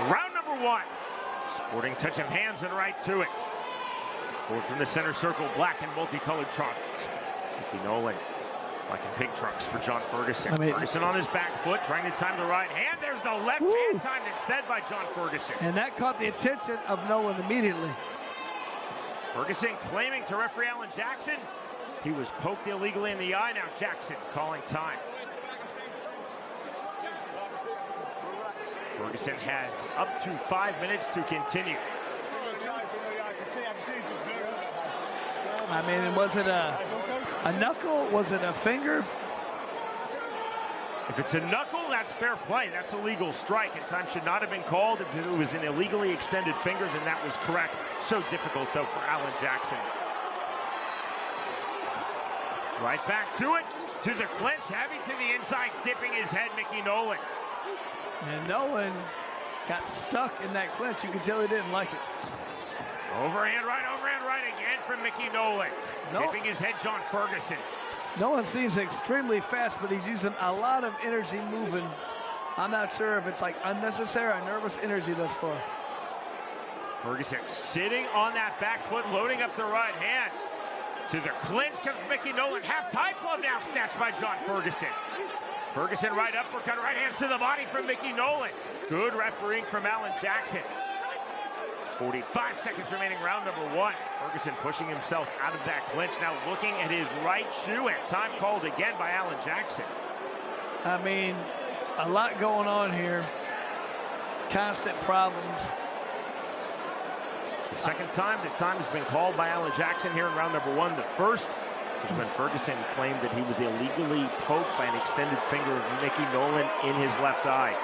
Round number one. Sporting touch of hands and right to it. Forward from the center circle, black and multicolored trunks. Mickey Nolan, black and pink trunks for John Ferguson. Ferguson on his back foot, trying to time the right hand. There's the left hand timed instead by John Ferguson. And that caught the attention of Nolan immediately. Ferguson claiming to referee Alan Jackson. He was poked illegally in the eye. Now Jackson calling time. Ferguson has up to 5 minutes to continue. I mean, was it a knuckle? Was it a finger? If it's a knuckle, that's fair play. That's a legal strike, and time should not have been called. If it was an illegally extended finger, then that was correct. So difficult, though, for Alan Jackson. Right back to it, to the clinch, heavy to the inside, dipping his head, Mickey Nolan. And Nolan got stuck in that clinch. You can tell he didn't like it. Overhand right again from Mickey Nolan. Dipping his head, John Ferguson. Nolan seems extremely fast, but he's using a lot of energy moving. I'm not sure if it's like unnecessary or nervous energy thus far. Ferguson sitting on that back foot, loading up the right hand. To the clinch comes Mickey Nolan. Half-tie club now snatched by John Ferguson. Ferguson right uppercut, right hands to the body from Mickey Nolan. Good refereeing from Alan Jackson. 45 seconds remaining, round number one. Ferguson pushing himself out of that clinch, now looking at his right shoe, and time called again by Alan Jackson. I mean, a lot going on here. Constant problems. The second time that time has been called by Alan Jackson here in round number one. The first was when Ferguson claimed that he was illegally poked by an extended finger of Mickey Nolan in his left eye.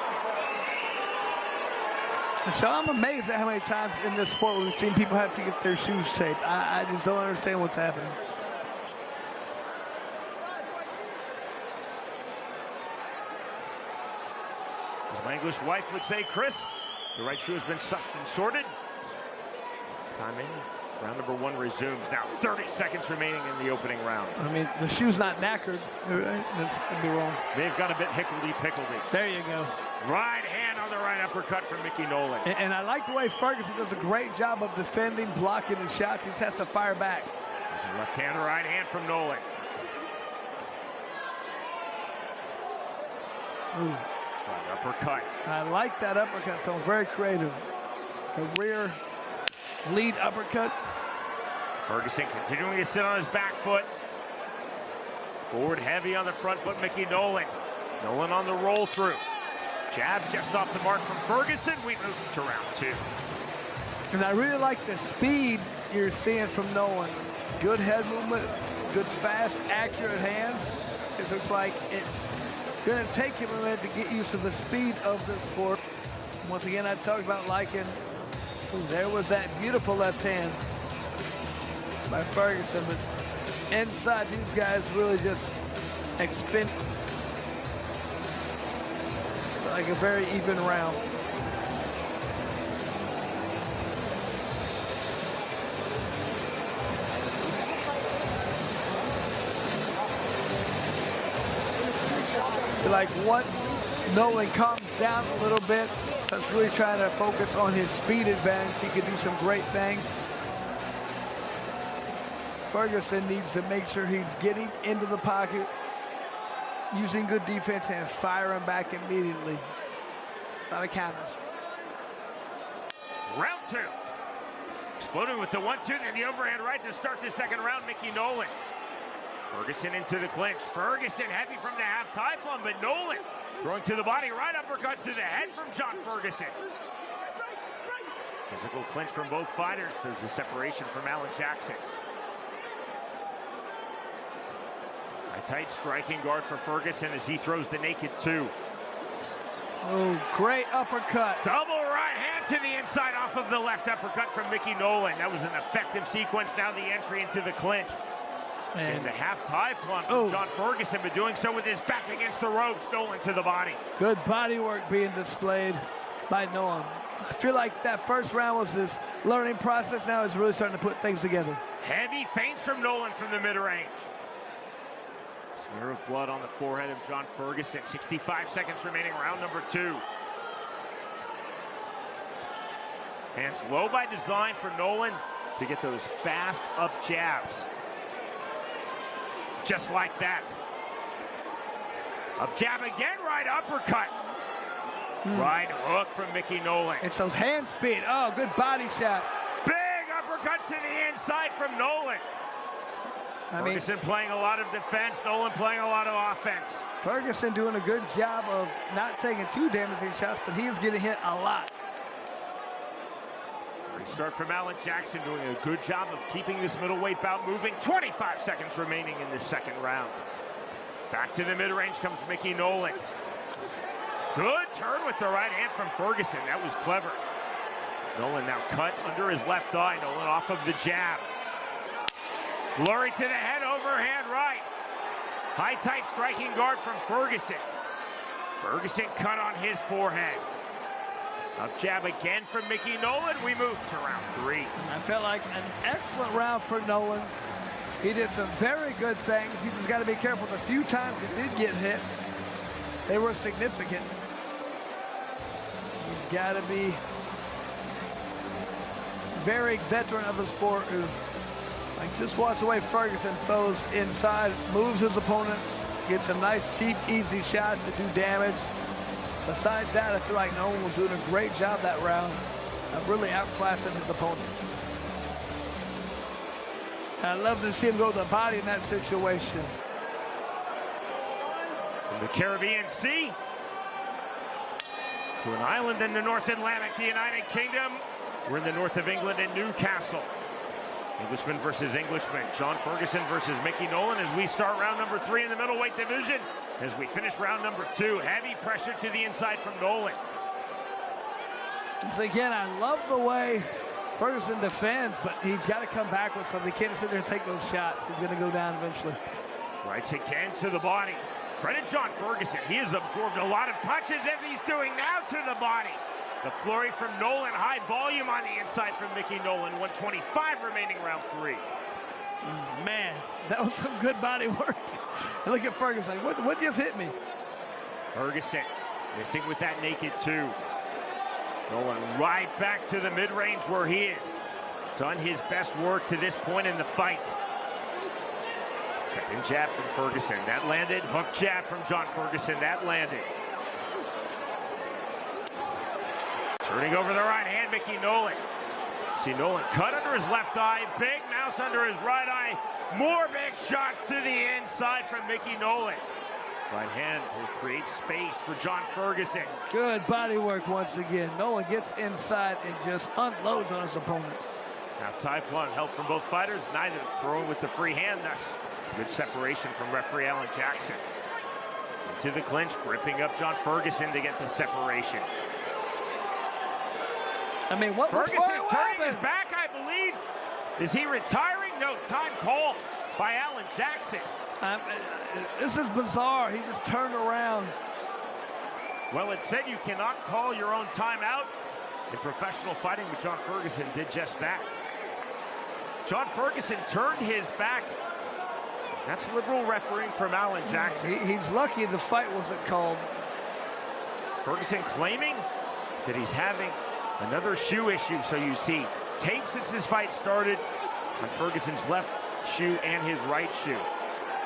So I'm amazed at how many times in this sport we've seen people have to get their shoes taped. I just don't understand what's happening. As my English wife would say, Chris, the right shoe has been sussed and sorted. Time in. Round number one resumes. Now 30 seconds remaining in the opening round. I mean, the shoe's not knackered. That'd be wrong. They've got a bit hickledy-pickledy. There you go. Right hand on the right uppercut from Mickey Nolan. And I like the way Ferguson does a great job of defending, blocking his shots. He just has to fire back. There's a left hand, right hand from Nolan. Ooh. Right uppercut. I like that uppercut, so very creative. The rear lead uppercut. Ferguson continuing to sit on his back foot. Forward heavy on the front foot, Mickey Nolan. Nolan on the roll through. Jab just off the mark from Ferguson. We move to round two. And I really like the speed you're seeing from Nolan. Good head movement, good fast, accurate hands. It looks like it's going to take him a minute to get used to the speed of the sport. Once again, I talked about liking. There was that beautiful left hand by Ferguson, but inside these guys really just expend like a very even round. Like once Nolan calms down a little bit, that's really trying to focus on his speed advantage. He can do some great things. Ferguson needs to make sure he's getting into the pocket, using good defense, and firing back immediately. A lot of counters. Round two. Exploding with the 1-2, then the overhand right to start the second round, Mickey Nolan. Ferguson into the clinch. Ferguson heavy from the half-tie plumb, but Nolan throwing to the body, right uppercut to the head from John Ferguson. Physical clinch from both fighters. There's a separation from Alan Jackson. A tight striking guard for Ferguson as he throws the naked two. Oh, great uppercut. Double right hand to the inside off of the left uppercut from Mickey Nolan. That was an effective sequence. Now the entry into the clinch. And the half-tie plunge from John Ferguson, but doing so with his back against the ropes, Nolan to the body. Good body work being displayed by Nolan. I feel like that first round was his learning process. Now he's really starting to put things together. Heavy feints from Nolan from the mid-range. Smear of blood on the forehead of John Ferguson. 65 seconds remaining, round number two. Hands low by design for Nolan to get those fast up jabs. Just like that. Up jab again, right uppercut. Right hook from Mickey Nolan. It's those hand speed. Oh, good body shot. Big uppercuts to the inside from Nolan. Ferguson playing a lot of defense, Nolan playing a lot of offense. Ferguson doing a good job of not taking too damaging shots, but he is getting hit a lot. Good start from Alan Jackson, doing a good job of keeping this middleweight bout moving. 25 seconds remaining in this second round. Back to the mid-range comes Mickey Nolan. Good turn with the right hand from Ferguson. That was clever. Nolan now cut under his left eye. Nolan off of the jab. Flurry to the head, overhand right. High tight striking guard from Ferguson. Ferguson cut on his forehead. Up jab again from Mickey Nolan. We move to round 3. I felt like an excellent round for Nolan. He did some very good things. He just got to be careful. The few times he did get hit, they were significant. He's got to be very veteran of the sport who just watch the way Ferguson throws inside, moves his opponent, gets some nice, cheap, easy shots to do damage. Besides that, I feel like Nolan was doing a great job that round of really outclassing his opponent. And I love to see him go to the body in that situation. From the Caribbean Sea to an island in the North Atlantic, the United Kingdom. We're in the north of England in Newcastle. Englishman versus Englishman. John Ferguson versus Mickey Nolan as we start round number 3 in the middleweight division. As we finish round number 2, heavy pressure to the inside from Nolan. So again, I love the way Ferguson defends, but he's got to come back with something. He can't sit there and take those shots. He's going to go down eventually. Rights again to the body. Credit John Ferguson. He has absorbed a lot of punches as he's doing now to the body. The flurry from Nolan, high volume on the inside from Mickey Nolan. 125 remaining round 3. Man, that was some good body work. And look at Ferguson. What just hit me? Ferguson missing with that naked 2. Nolan right back to the mid-range where he is. Done his best work to this point in the fight. Second jab from Ferguson. That landed. Hook jab from John Ferguson. That landed. Turning over the right hand, Mickey Nolan. See Nolan cut under his left eye. Big mouse under his right eye. More big shots to the inside from Mickey Nolan. Right hand will create space for John Ferguson. Good body work once again. Nolan gets inside and just unloads on his opponent. Half-tie plunge, help from both fighters. Neither throwing with the free hand, thus good separation from referee Alan Jackson. Into the clinch, gripping up John Ferguson to get the separation. I mean, Ferguson turning his back, I believe. Is he retiring? No, time called by Alan Jackson. This is bizarre. He just turned around. Well, it said you cannot call your own timeout in professional fighting, but John Ferguson did just that. John Ferguson turned his back. That's liberal refereeing from Alan Jackson. He's lucky the fight wasn't called. Ferguson claiming that he's having another shoe issue. So you see tape since this fight started on Ferguson's left shoe and his right shoe.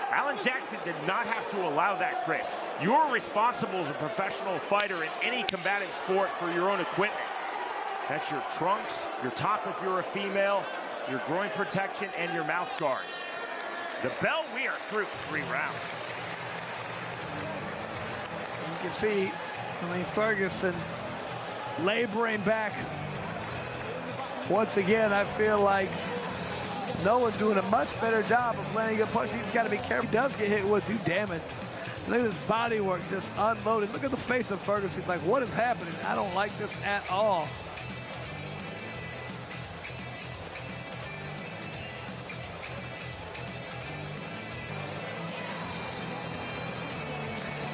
Alan Jackson did not have to allow that, Chris. You're responsible as a professional fighter in any combative sport for your own equipment. That's your trunks, your top if you're a female, your groin protection, and your mouth guard. The bell, we are through 3 rounds. You can see, Ferguson laboring back. Once again, I feel like Nolan doing a much better job of landing a punch. He's got to be careful. He does get hit, will do damage. Look at this body work just unloaded. Look at the face of Ferguson. He's like, what is happening? I don't like this at all.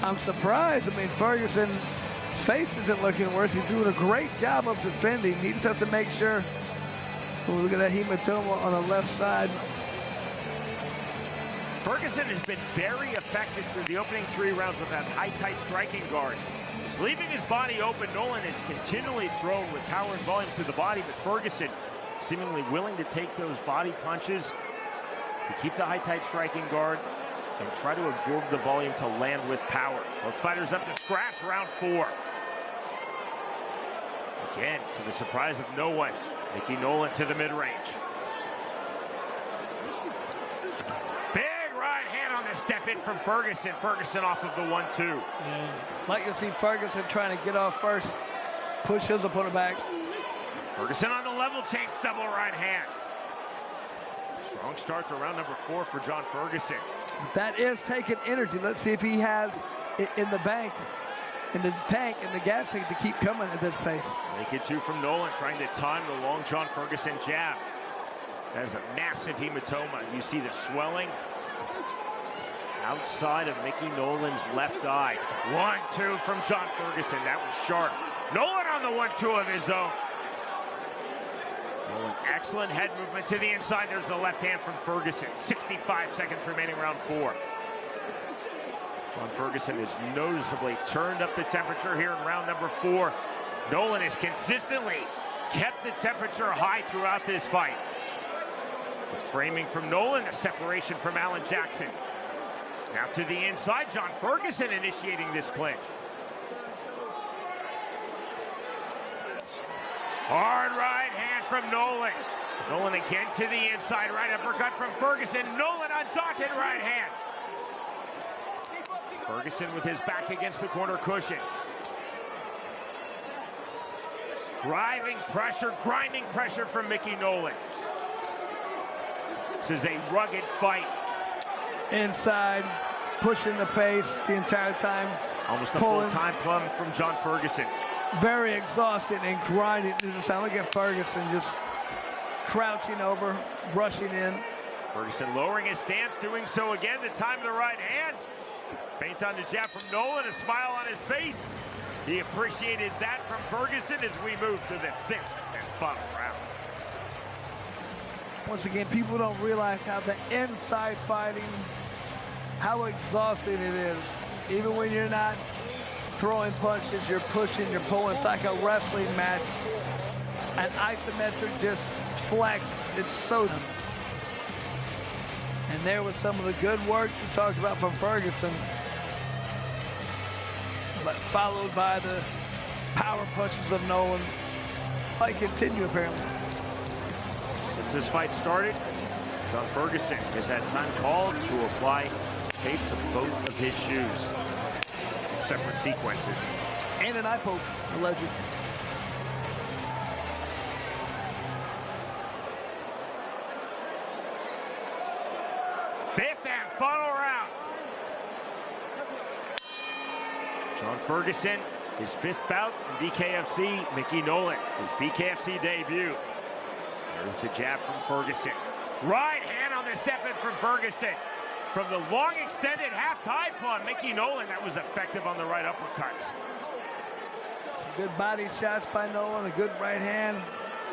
I'm surprised. Ferguson's face isn't looking worse. He's doing a great job of defending. He just has to make sure. Oh, look at that hematoma on the left side. Ferguson has been very effective through the opening 3 rounds with that high tight striking guard. He's leaving his body open. Nolan is continually thrown with power and volume to the body, but Ferguson seemingly willing to take those body punches to keep the high tight striking guard and try to absorb the volume to land with power. Both fighters up to scratch, round 4. Again, to the surprise of no one, Mickey Nolan to the mid-range. Big right hand on the step in from Ferguson. Ferguson off of the 1-2. Yeah. Like to see Ferguson trying to get off first, push his opponent back. Ferguson on the level change, double right hand. Strong start to round number 4 for John Ferguson. That is taking energy. Let's see if he has it in the bank, in the tank, in the gas tank to keep coming at this pace. Make it 2 from Nolan, trying to time the long John Ferguson jab. That is a massive hematoma. You see the swelling outside of Mickey Nolan's left eye. 1-2 from John Ferguson. That was sharp. Nolan on the 1-2 of his own. Nolan, excellent head movement to the inside. There's the left hand from Ferguson. 65 seconds remaining, round 4. John Ferguson has noticeably turned up the temperature here in round number 4. Nolan has consistently kept the temperature high throughout this fight. The framing from Nolan, the separation from Alan Jackson. Now to the inside, John Ferguson initiating this clinch. Hard right hand from Nolan. Nolan again to the inside, right uppercut from Ferguson. Nolan undaunted right hand. Ferguson with his back against the corner cushion. Driving pressure, grinding pressure from Mickey Nolan. This is a rugged fight. Inside, pushing the pace the entire time. Almost a full-time plum from John Ferguson. Very exhausted and grinding. Look at Ferguson just crouching over, brushing in. Ferguson lowering his stance, doing so again. The time of the right hand. Feint on the jab from Nolan, a smile on his face. He appreciated that from Ferguson as we move to the 5th and final round. Once again, people don't realize how the inside fighting, how exhausting it is. Even when you're not throwing punches, you're pushing, you're pulling. It's like a wrestling match. An isometric just flex. It's so. And there was some of the good work you talked about from Ferguson, but followed by the power punches of Nolan. Fight continue apparently. Since this fight started, John Ferguson has had time called to apply tape to both of his shoes in separate sequences. And an eye poke, alleged. Fifth and final round. John Ferguson, his 5th bout in BKFC. Mickey Nolan, his BKFC debut. There's the jab from Ferguson. Right hand on the step in from Ferguson. From the long extended half tie plum, Mickey Nolan, that was effective on the right uppercuts. Some good body shots by Nolan, a good right hand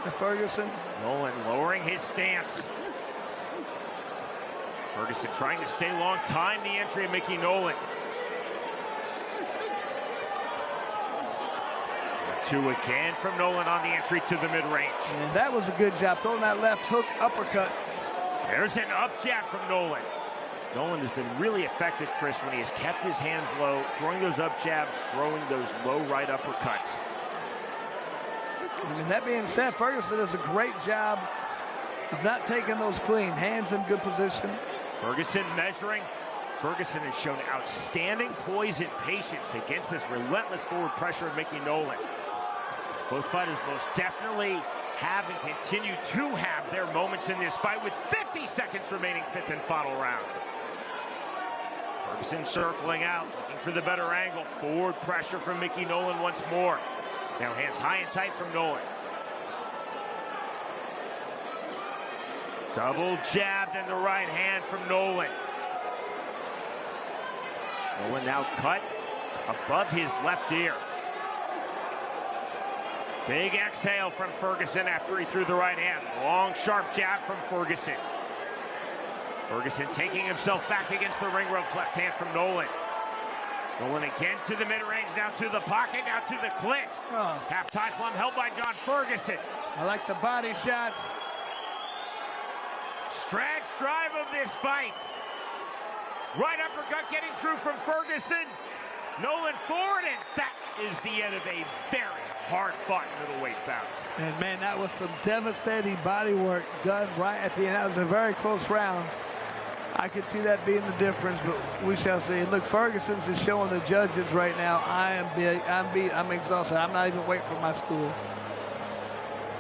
to Ferguson. Nolan lowering his stance. Ferguson trying to stay long, time the entry of Mickey Nolan. 2 again from Nolan on the entry to the mid-range. And that was a good job, throwing that left hook uppercut. There's an up jab from Nolan. Nolan has been really effective, Chris, when he has kept his hands low, throwing those up jabs, throwing those low right uppercuts. I mean, that being said, Ferguson does a great job of not taking those clean. Hands in good position. Ferguson measuring. Ferguson has shown outstanding poise and patience against this relentless forward pressure of Mickey Nolan. Both fighters most definitely have and continue to have their moments in this fight with 50 seconds remaining, 5th and final round. Ferguson circling out, looking for the better angle. Forward pressure from Mickey Nolan once more. Now hands high and tight from Nolan. Double jabbed in the right hand from Nolan. Nolan now cut above his left ear. Big exhale from Ferguson after he threw the right hand. Long, sharp jab from Ferguson. Ferguson taking himself back against the ring ropes, left hand from Nolan. Nolan again to the mid-range, now to the pocket, now to the clinch. Half-tie plum held by John Ferguson. I like the body shots. Stretch drive of this fight. Right uppercut getting through from Ferguson. Nolan forward, and that is the end of a very hard-fought middleweight bout. And man, that was some devastating body work done right at the end. That was a very close round. I could see that being the difference, but we shall see. Look, Ferguson's is showing the judges right now. I'm beat. I'm exhausted. I'm not even waiting for my stool.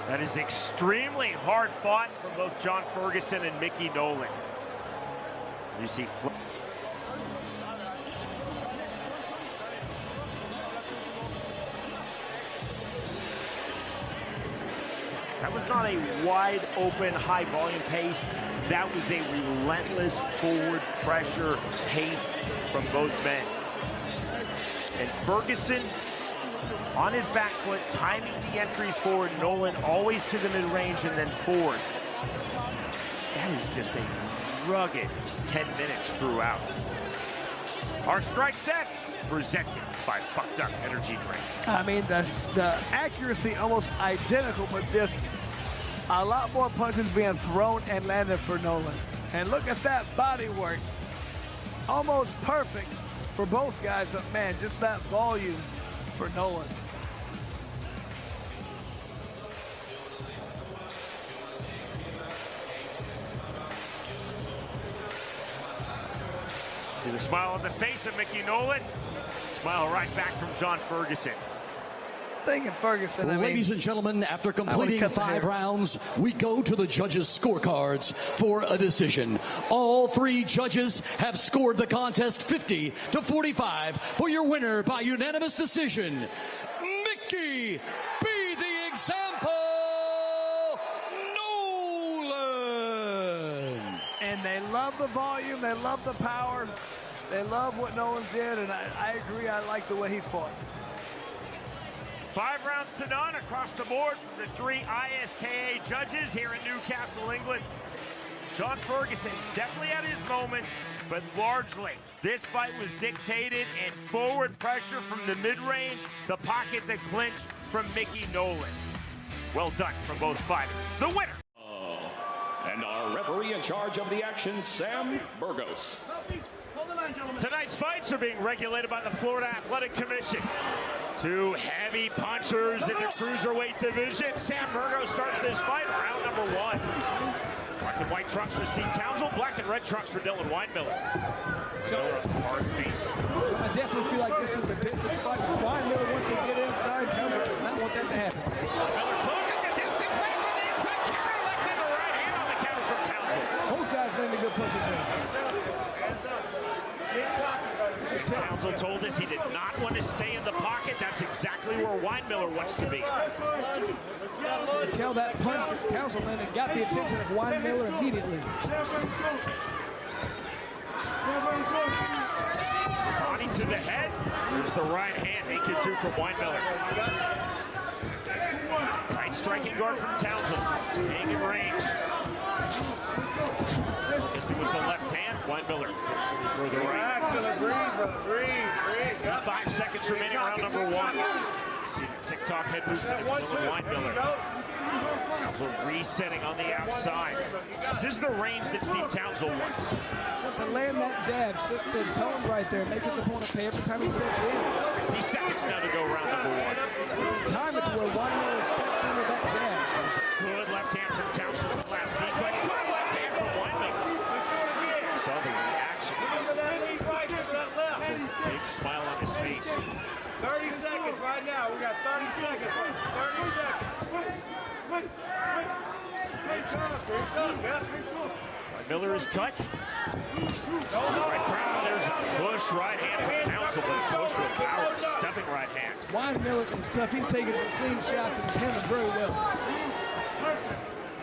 That is extremely hard fought from both John Ferguson and Mickey Nolan. You see that was not a wide open, high volume pace. That was a relentless forward pressure pace from both men. And Ferguson on his back foot, timing the entries forward. Nolan always to the mid-range and then forward. That is just a rugged 10 minutes throughout. Our strike stats presented by Buck Duck Energy Drink. I mean, the accuracy almost identical, but just a lot more punches being thrown and landed for Nolan. And look at that body work. Almost perfect for both guys, but man, just that volume for Nolan. See the smile on the face of Mickey Nolan. Smile right back from John Ferguson. Thinking Ferguson, Ladies and gentlemen, after completing 5 rounds, we go to the judges' scorecards for a decision. All 3 judges have scored the contest 50-45 for your winner by unanimous decision. Mickey, be the example, Nolan. And they love the volume, they love the power, they love what Nolan did, and I agree, I like the way he fought. 5 rounds to none across the board from the 3 ISKA judges here in Newcastle, England. John Ferguson definitely had his moments, but largely this fight was dictated in forward pressure from the mid-range, the pocket, the clinch from Mickey Nolan. Well done from both fighters. The winner. And our referee in charge of the action, Sam Burgos. Tonight's fights are being regulated by the Florida Athletic Commission. 2 heavy punchers in the cruiserweight division. Sam Burgos starts this fight, round number 1. Black and white trunks for Steve Townsel, black and red trunks for Dylan WineMiller. Hard feet. I definitely feel like this is a distance fight. WineMiller wants to get inside. Townsel does not want that to happen. Miller closing the distance, lands on the inside, counter left and the right hand on the counter from Townsel. Both guys landing good punches in. Townsel told us he did not want to stay in the pocket. That's exactly where WineMiller wants to be. Tell that punch that Townsel landed got the attention of WineMiller immediately. Body to the head. Here's the right hand. Naked 2 from WineMiller. Tight striking guard from Townsel. Staying in range. Missing with the left hand. WineMiller for the right. 65 seconds remaining, round number 1. See the TikTok head movement from WineMiller. Townsel resetting on the outside. This is the range that Steve Townsel wants. Wants to land that jab, sit the tone right there, make his opponent pay every time he steps in. 50 seconds now to go, round number 1. Time it to where WineMiller steps in with that jab. Good left hand from Townsel in the last sequence. Good left hand from WineMiller. Saw the reaction. Big smile on his face. 30 seconds right now. We got 30 seconds. 30 seconds. Miller is cut. Right ground. There's a push right hand from Townsel, but a push with power. Stepping right hand. WineMiller is tough. He's taking some clean shots and he's handling very well.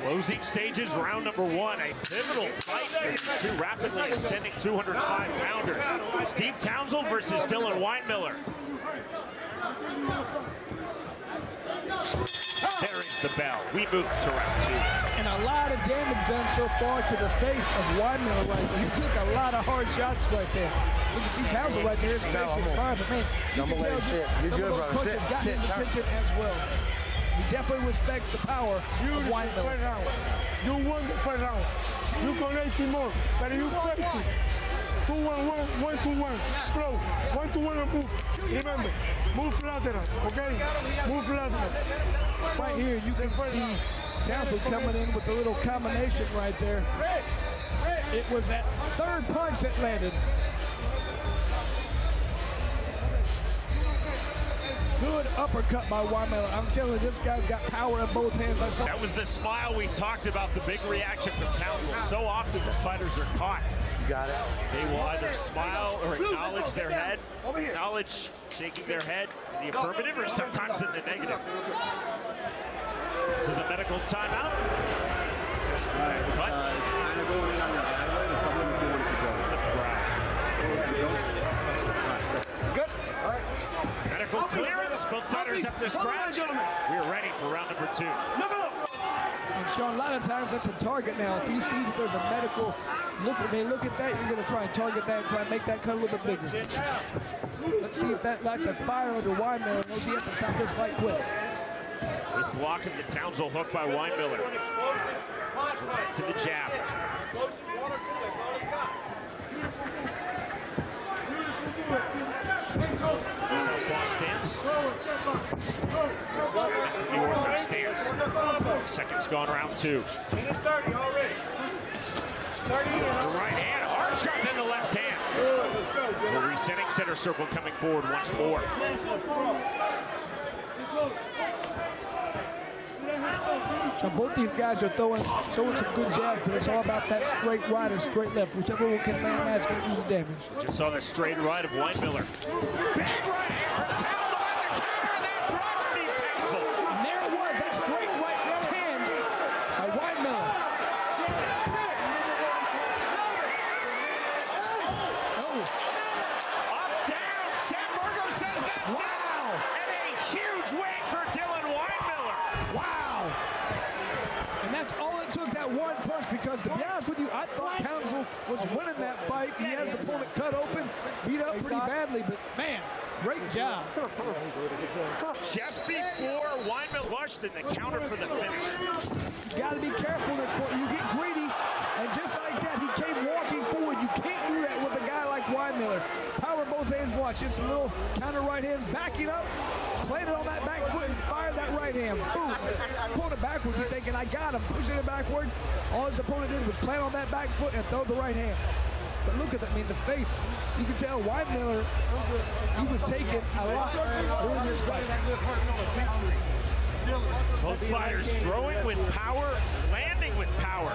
Closing stages, round number 1. A pivotal fight for these 2 rapidly ascending 205-pounders. Steve Townsel versus Dylan WineMiller. There is the bell. We move to round 2. And a lot of damage done so far to the face of WineMiller right there. He took a lot of hard shots right there. You can see Townsel right there. His face is fine, but man, you can tell just some of those punches got his attention as well. He definitely respects the power of WineMiller. You won the first round. You connect more, but you fight it. 2-1-1, 1-2-1. Slow. 1-2-1 and move. Remember, move lateral, okay? Move lateral. Right here, you can see Townsel coming in with a little combination right there. It was that third punch that landed. Good uppercut by WineMiller. I'm telling you, this guy's got power in both hands. That was the smile we talked about, the big reaction from Townsel. So often the fighters are caught. You got it. They will either smile or acknowledge their head, acknowledge shaking their head in the affirmative or sometimes in the negative. This is a medical timeout. Good. All right. Medical clearance. Both fighters up to scratch. We're ready for round number 2. And Sean, a lot of times that's a target now. If you see that there's a medical they look at that, you're going to try and target that and try and make that cut a little bit bigger. Let's see if that lights a fire under WineMiller. Knows he has to stop this fight quick. With block of the Townsel hook by WineMiller. To the jab. Southpaw stance. The ortho stance. Seconds gone, round 2. The right hand, hard shot, then the left hand. So resetting, center circle coming forward once more. So both these guys are throwing some good jabs, but it's all about that straight right or straight left. Whichever one can land that's going to do the damage. Just saw the straight right of WineMiller. Big right hand from Townsel on the counter, and that drops Steve Townsel. And there it was, that straight right hand by WineMiller. Up, down. Sam Burgos says that's wow. And a huge win for Dylan WineMiller. Wow. And that's all it took, that one punch, because to be honest with you, I thought Townsel was winning that fight. He had his opponent cut open, beat up pretty badly, but man, great job. Just before WineMiller rushed in the counter for the finish. You got to be careful in this point. You get greedy, and just like that, he came walking forward. You can't do that with a guy like WineMiller. Power both hands, watch. Just a little counter right hand, backing up, planted on that back foot, and fired that right hand. Boom. Opponent backwards, he's thinking, I got him. Pushing it backwards. All his opponent did was plant on that back foot and throw the right hand. But look at that, I mean, the face. You can tell WineMiller, he was taking a lot during this fight. Both fighters throwing with power, landing with power.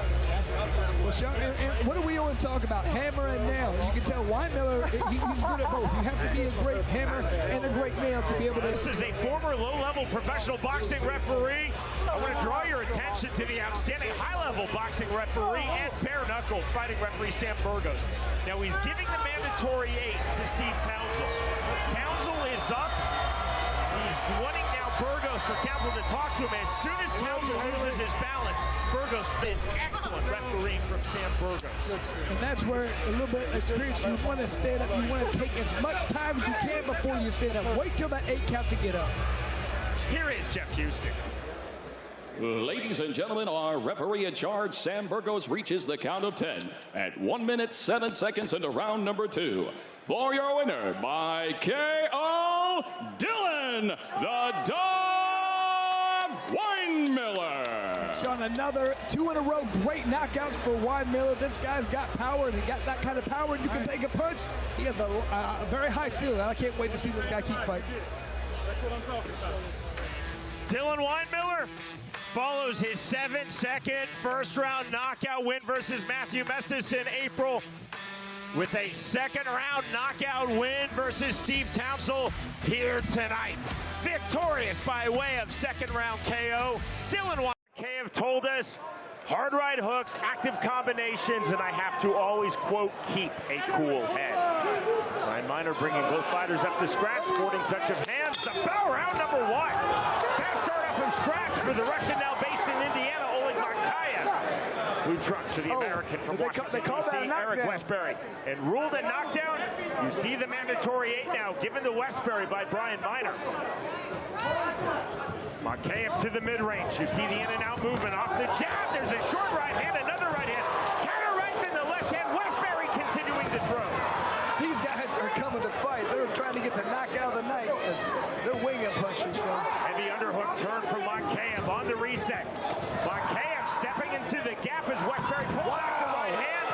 Well, Sean, and what do we always talk about? Hammer and nail. You can tell WineMiller, he's good at both. You have to be a great hammer and a great nail to be able to. This is a former low-level professional boxing referee. I want to draw your attention to the outstanding high-level boxing referee and bare knuckle fighting referee Sam Burgos. Now he's giving the mandatory 8 to Steve Townsel. Townsel is up. He's wanting now Burgos for Townsel to talk to him. As soon as Townsel loses his balance, Burgos is excellent refereeing from Sam Burgos. And that's where a little bit of experience, you want to stand up, you want to take as much time as you can before you stand up. Wait till that 8 count to get up. Here is Jeff Houston. Ladies and gentlemen, our referee in charge, Sam Burgos, reaches the count of 10 at 1 minute 7 seconds into round number 2. For your winner by KO, Dylan the Dog WineMiller. Sean, another 2 in a row great knockouts for WineMiller. This guy's got power, and he got that kind of power, and you can take a punch. He has a very high ceiling. I can't wait to see this guy keep fighting. That's what I'm talking about. Dylan WineMiller follows his 7-second first-round knockout win versus Matthew Mestis in April with a second-round knockout win versus Steve Townsel here tonight. Victorious by way of second-round KO. Dylan Magkeev told us, hard right hooks, active combinations, and I have to always, quote, keep a cool head. WineMiller bringing both fighters up to scratch, sporting touch of hands. The bell, round number 1. Fast start off from scratch. for the Russian, now based in Indiana, Oleg Magkeev, who trucks for the American from Washington, D.C., Eric Westbury. And ruled a knockdown. You see the mandatory 8 now, given to Westbury by Brian Miner. Magkeev to the mid-range. You see the in-and-out movement off the jab. There's a short right hand, another right hand. Counter right in the left hand. Westbury continuing to throw. These guys are coming to fight. They're trying to get the knockout of the night. They're winging punches, you know. Heavy underhook turn from Magkeev on the reset. Magkeev stepping into the gap as Westbury pulled back the right hand.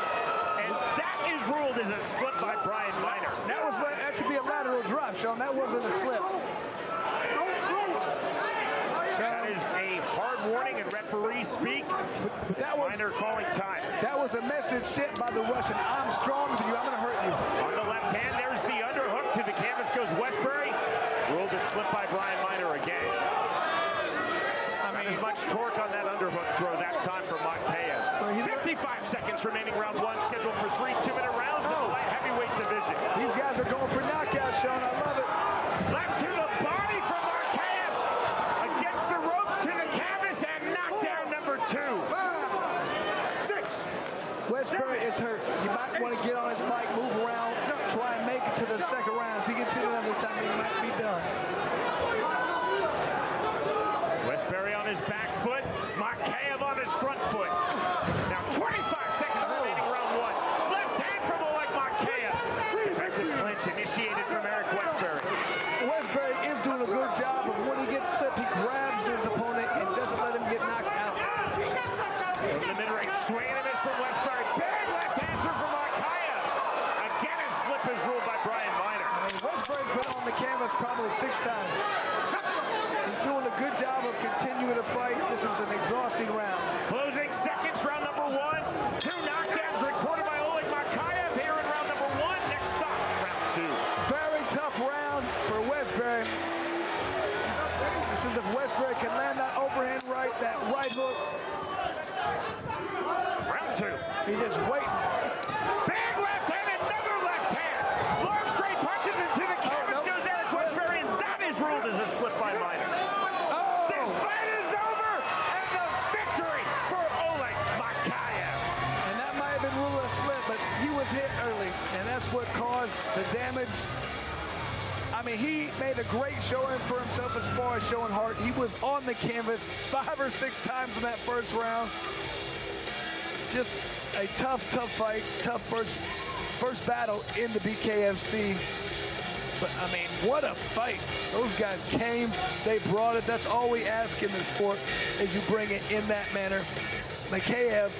And that is ruled as a slip by Brian Miner. That should be a lateral drop, Sean. That wasn't a slip. That is a hard warning, and referees speak. Miner calling time. That was a message sent by the Russian. I'm stronger than you. I'm going to hurt you. On the left hand, there's the underhook to the canvas goes Westbury. Ruled a slip by Brian Miner again. Not as much torque on that underhook throw that time for Magkeev. 55 seconds remaining, round 1, scheduled for 3 2-minute rounds in the light heavyweight division. These guys are going for knockouts, Sean. I love it. Left to the body from Magkeev. Against the ropes to the canvas, and knockdown number 2. 6. Westbury is hurt. You might want to get on his mic, move around, try and make it to the second round. If he gets hit another time, he might be done. Westbury on his back foot, Magkeev on his front foot. Now 25 seconds remaining, round 1. Left hand from Oleg Magkeev. Defensive clinch initiated from Eric Westbury. Westbury is doing a good job of when he gets clipped, he grabs his opponent and doesn't let him get knocked out. From the mid-range, swing and a miss from Westbury. Big left hand through from Magkeev. Again, a slip is ruled by Brian Miner. Westbury's been on the canvas probably 6 times. He's doing a good job of continuing to fight. This is an exhausting round. Closing seconds, round number 1. 2 knockdowns recorded by Oleg Magkeev here in round number 1. Next stop, round 2. Very tough round for Westbury. This is if Westbury can land that overhand right, that right hook. Round 2. He's just waiting. Big left hand, another left hand. Long straight punches into the canvas goes Eric Westbury, and that is ruled as a slip by Miner. This fight is over, and the victory for Oleg Magkeev. And that might have been ruled a slip, but he was hit early, and that's what caused the damage. I mean, he made a great showing for himself as far as showing heart. He was on the canvas 5 or 6 times in that first round. Just a tough fight, tough first battle in the BKFC. But, I mean, what a fight. Those guys came, they brought it. That's all we ask in the sport, is you bring it in that manner. Magkeev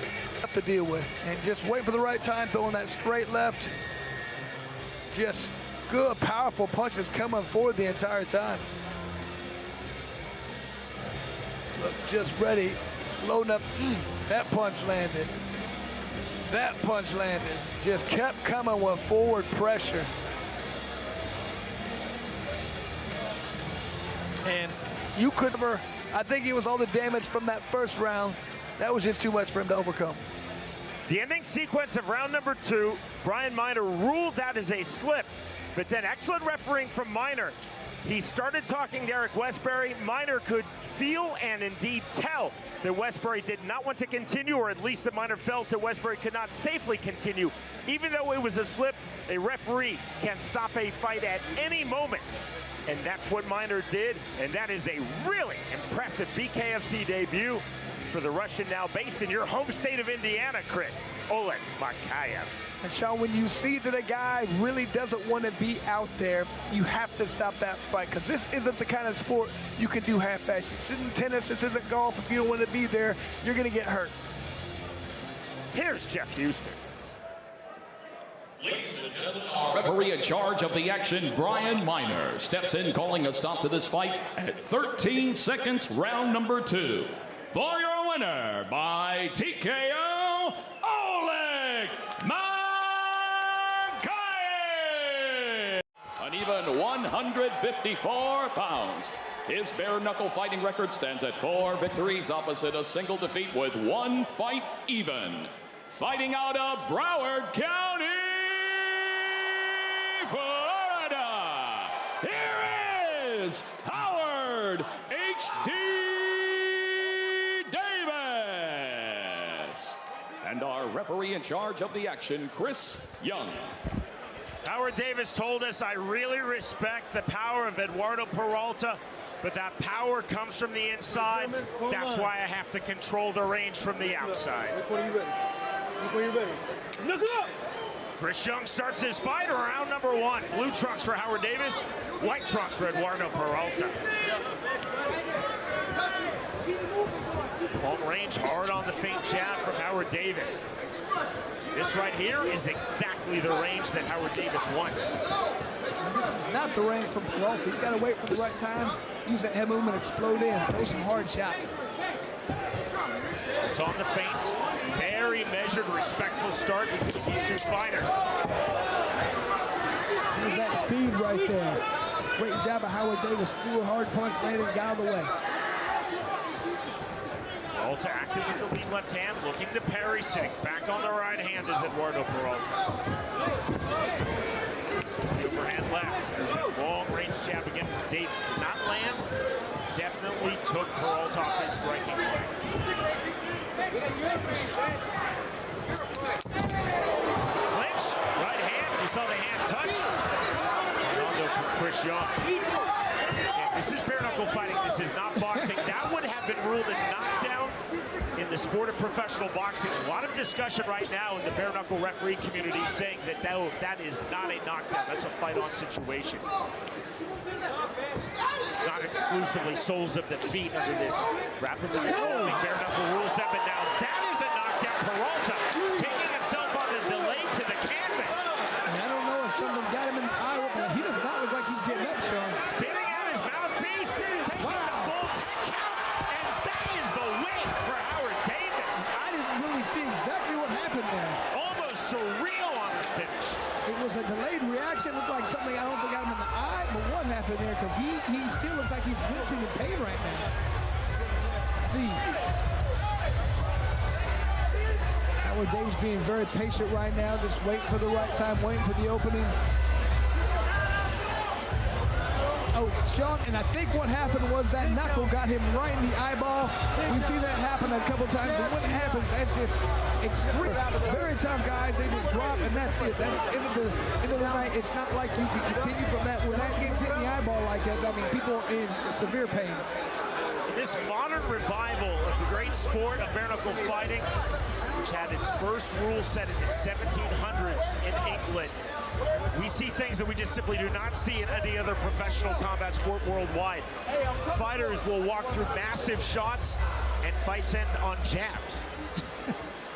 have to deal with. And just wait for the right time, throwing that straight left. Just good, powerful punches coming forward the entire time. Look, just ready, loading up. That punch landed. That punch landed. Just kept coming with forward pressure. And you could never, I think it was all the damage from that first round. That was just too much for him to overcome. The ending sequence of round number 2, Brian Miner ruled that as a slip, but then excellent refereeing from Miner. He started talking to Eric Westbury. Miner could feel and indeed tell that Westbury did not want to continue, or at least that Miner felt that Westbury could not safely continue. Even though it was a slip, a referee can stop a fight at any moment. And that's what Miner did, and that is a really impressive BKFC debut for the Russian, now based in your home state of Indiana, Chris, Oleg Magkeev. And Sean, when you see that a guy really doesn't want to be out there, you have to stop that fight, because this isn't the kind of sport you can do half-assed. This isn't tennis, this isn't golf. If you don't want to be there, you're going to get hurt. Here's Jeff Houston. Ladies and gentlemen, our referee in charge of the action, Brian Miner, steps in calling a stop to this fight at 13 seconds, round number 2. For your winner by TKO, Oleg Magkeev! An even 154 pounds. His bare knuckle fighting record stands at 4 victories opposite a single defeat with 1 fight even. Fighting out of Broward County, Florida, here is Howard H.D. referee in charge of the action, Chris Young. Howard Davis told us, I really respect the power of Eduardo Peralta, but that power comes from the inside. That's why I have to control the range from the outside. Look when you're ready. Look when you're ready. Look up! Chris Young starts his fight around number 1. Blue trunks for Howard Davis, white trunks for Eduardo Peralta. Long range, hard on the feint jab from Howard Davis. This right here is exactly the range that Howard Davis wants. This is not the range from Peralta. He's got to wait for the right time, use that head movement, explode in, throw some hard shots. It's on the feint. Very measured, respectful start between these two fighters. There's that speed right there. Great job of Howard Davis. Threw a hard punch, landed, got out of the way. Peralta active with the lead left hand, looking to parry, sitting back on the right hand is Eduardo Peralta. Overhand left. There's that long range jab again from Davis. Did not land. Definitely took Peralta off his striking play. Clinch, right hand. You saw the hand touch. Ronaldo from Chris Young. And this is bare knuckle fighting. This is not boxing. That would have been ruled a knockdown in the sport of professional boxing. A lot of discussion right now in the bare knuckle referee community saying that that is not a knockdown. That's a fight-on situation. It's not exclusively soles of the feet under this rapidly evolving bare knuckle rule set, but now that is a knockdown. Peralta taking himself on the delay to the canvas. And I don't know if something got him in the eye, but he does not look like he's getting up, Sean. Spinning out his mouthpiece, taking the full 10 count, and that is the win for Howard Davis. I didn't really see exactly what happened there. Almost surreal on the finish. It was a delayed reaction. Looked like something I don't think got him in the eye, but what happened there? Because he still looks like he's wincing in pain right now. See. Howard Davis being very patient right now, just waiting for the right time, waiting for the opening. Oh, Sean, and I think what happened was that knuckle got him right in the eyeball. We've seen that happen a couple times, but when it happens, that's just extreme. Very tough guys, they just drop, and that's it. That's the end of the night. It's not like you can continue from that. When that gets hit in the eyeball like that, I mean, people are in severe pain. This modern revival of the great sport of bare knuckle fighting, which had its first rule set in the 1700s in England, we see things that we just simply do not see in any other professional combat sport worldwide. Fighters will walk through massive shots and fights end on jabs.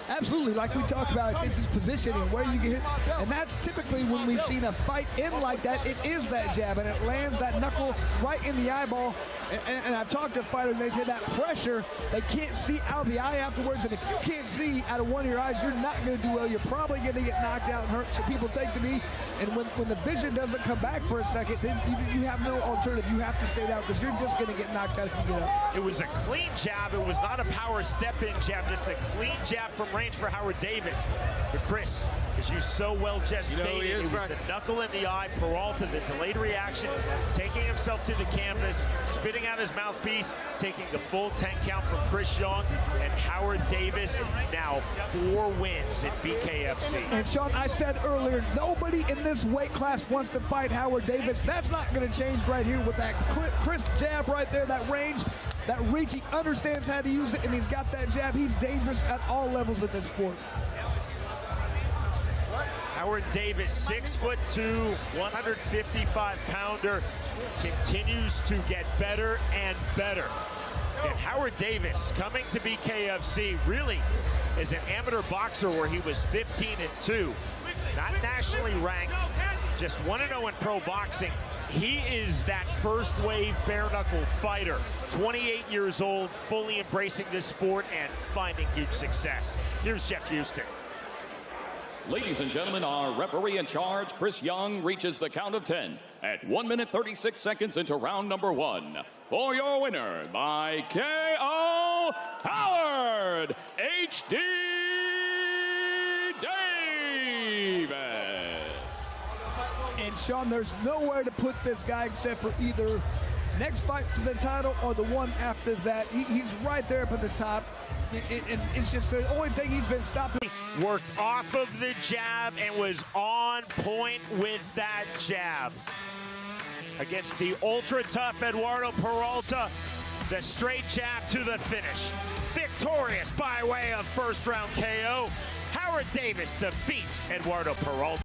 Absolutely, like we talked about, it's his positioning, where you get hit, and that's typically when we've seen a fight end like that, it is that jab, and it lands that knuckle right in the eyeball, and I've talked to fighters, they say that pressure, they can't see out of the eye afterwards, and if you can't see out of one of your eyes, you're not going to do well, you're probably going to get knocked out and hurt, so people take the knee, and when the vision doesn't come back for a second, then you have no alternative, you have to stay down, because you're just going to get knocked out if you get up. It was a clean jab, it was not a power step-in jab, just a clean jab from range for Howard Davis. But Chris, as you so well just stated, it was the knuckle in the eye, Peralta, the delayed reaction, taking himself to the canvas, spitting out his mouthpiece, taking the full 10 count from Chris Young, and Howard Davis now 4 wins at BKFC. And Sean, I said earlier, nobody in this weight class wants to fight Howard Davis. That's not going to change right here with that crisp jab right there, that range, that reach. He understands how to use it, and he's got that jab. He's dangerous at all levels of this sport. Howard Davis, 6'2", 155-pounder, continues to get better and better. And Howard Davis coming to BKFC really is an amateur boxer where he was 15-2, not nationally ranked, just 1-0 in pro boxing. He is that first wave bare knuckle fighter, 28 years old, fully embracing this sport and finding huge success. Here's Jeff Houston. Ladies and gentlemen, our referee in charge, Chris Young, reaches the count of 10 at 1 minute 36 seconds into round number 1. For your winner by KO, Howard H.D. Davis. And Sean, there's nowhere to put this guy except for either next fight for the title or the one after that. He's right there up at the top. It's just the only thing he's been stopping. Worked off of the jab and was on point with that jab. Against the ultra-tough Eduardo Peralta, the straight jab to the finish. Victorious by way of first-round KO, Howard Davis defeats Eduardo Peralta.